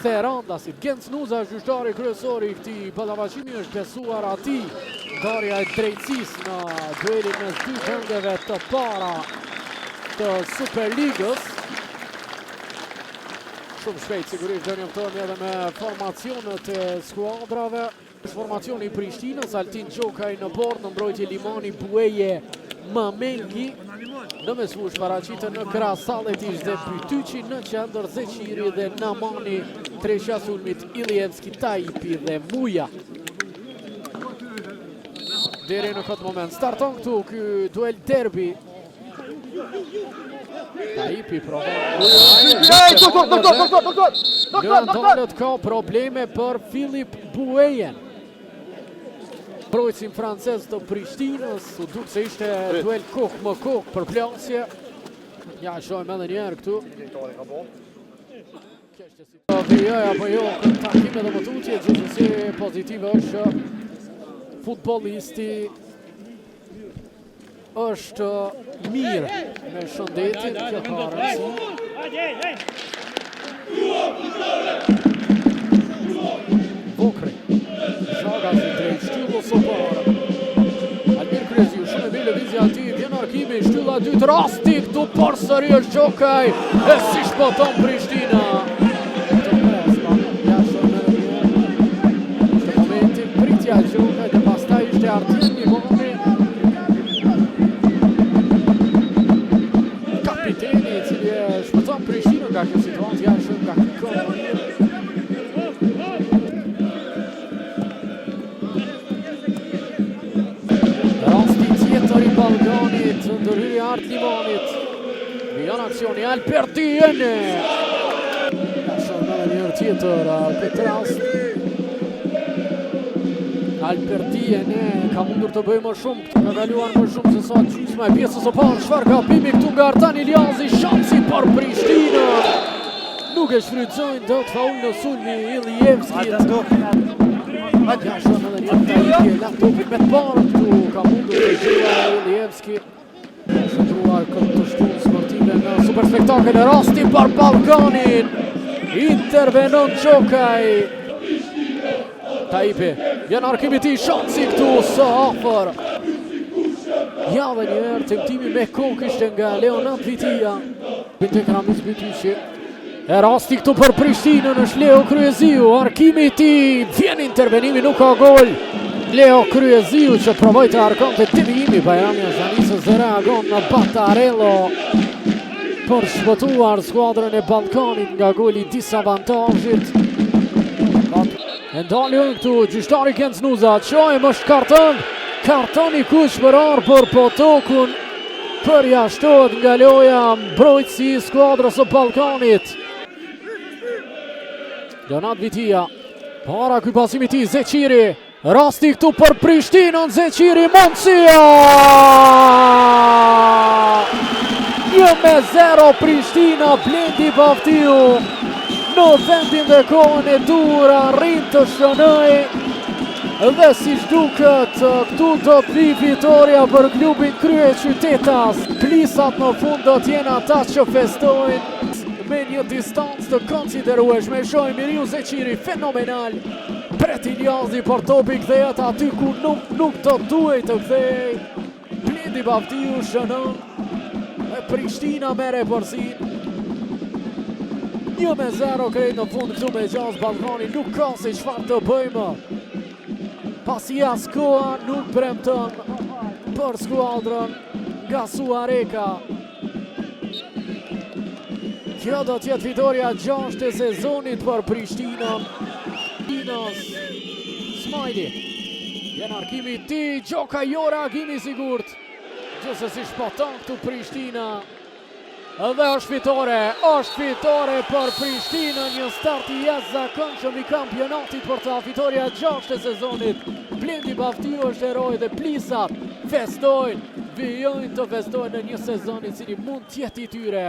Therandasit. Genc Nuza, gjyqtari kryesori i këtij ballafaqimi, është besuar atij ndarja e drejtësisë në duelin mes dy këngëve të para të Superligës. Shumë shpejt sigurisht do njoftohemi edhe me formacionet e skuadrave. Formacioni i Prishtinës, Altin Gjokaj në bord, në mbrojtje Limani, Bueje, Mamengi. Në mesfush paraqiten në krah Salletish dhe Pytyqi, në qendër Zeqiri dhe Namani, treshja sulmit Ilievski, Taipi dhe Muja. Deri në këtë moment starton këtu ky duel derbi. Taipi provon. Lëndonët ka probleme për Filip Buejen. Mbrojtësin francez të Prishtinës, u duk se ishte duel kokë më kokë për plasje. Ja, shojmë edhe njerë këtu. Vijaj apo jo, këtë takime dhe më tutje, gjithësi pozitive është futbolisti është mirë me shëndetin, kjo ka rëndësi. Vokri, Zhaga si drejt, shtyllë së parë. Almir Kryeziu, shumë e mirë lëvizja ati, vjen Arkimi, shtylla dytë, rasti këtu përsëri është Gjokaj, e si shpëton Prishtina. Në momentin pritja Gjokaj dhe pastaj ishte Artin Limani. Kapiteni i cili e shpëton Prishtinën nga kjo situatë, ja shumë nga kjo këmbë. Balkanit, ndërhyrje Art Limanit. Vion aksioni Alpertiene. Ka shumë edhe njërë tjetër këtë rast. Alpertiene ka mundur të bëjë më shumë, këtë ka kaluar më shumë se sa gjysma e pjesës së parë. Çfarë gabimi këtu nga Artan Iliazi, shansi për Prishtinën. Nuk e shfrytëzojnë dot faul në sulmi Ilievskit. Ja shumë edhe një Taipi, laptopin me të parë këtu, ka mundur të gjyra Ilievski. Shëndruar këtë të shtunë sportive në superspektakel e rasti për Balkanin. Intervenon Gjokaj. Taipi, vjen arkimi ti, shansi këtu, së afër. Ja dhe njëherë, temtimi me kokë ishte nga Leonard Vitia. Binte Kramis Pytyqi. E rasti këtu për Prishtinën është Leo Kryeziu, arkimi ti, vjen intervenimi, nuk ka gol. Leo Kryeziu që provoj të arkon të devijimi, Bajramia Zhanisës dhe reagon në Batarello për shpëtuar skuadrën e Ballkanit nga goli disavantazhit. E ndalën këtu, gjyqtari Genc Nuza, qojmë është karton, kartoni kushpërar për Potokun, përjashtohet nga loja mbrojtësi i skuadrës së Ballkanit. Leonard Vitia, para ky pasimi ti, Zeqiri, rasti këtu për Prishtinën, Zeqiri, mundësia! 1-0 Prishtina, Blendi Baftiu, në vendin dhe kohën e dur, arrin të shënoj, dhe si shduket, këtu do të vi fitoria për klubin Kryeqytetas. Plisat në fund do t'jenë ata që festojnë me një distancë të konsiderueshme. Shohim Miriu Zeqiri, fenomenal. Pret Iliazi për topi kthehet aty ku nuk të duhet të kthej. Blendi Baftiu shënon e Prishtina merre përsin. 1-0 krejt në fund këtu me gjaz Ballkani, nuk ka se çfarë të bëjmë. Pasi as koha nuk premton për skuadrën nga Suareka. Kjo do t'jetë fitoria 6 e sezonit për Prishtinën. Smajli. Vjen arkimi ti, Gjokaj jo reagimi sigurt. Gjithsesi shpëton këtu Prishtina. Dhe është fitore për Prishtinën, një start i jashtëzakonshëm i kampionatit për ta, fitoria 6 e sezonit. Blendi Baftiu është heroi dhe plisat festojnë, vijojnë të festojnë në një sezon i cili mund t'jetë i tyre.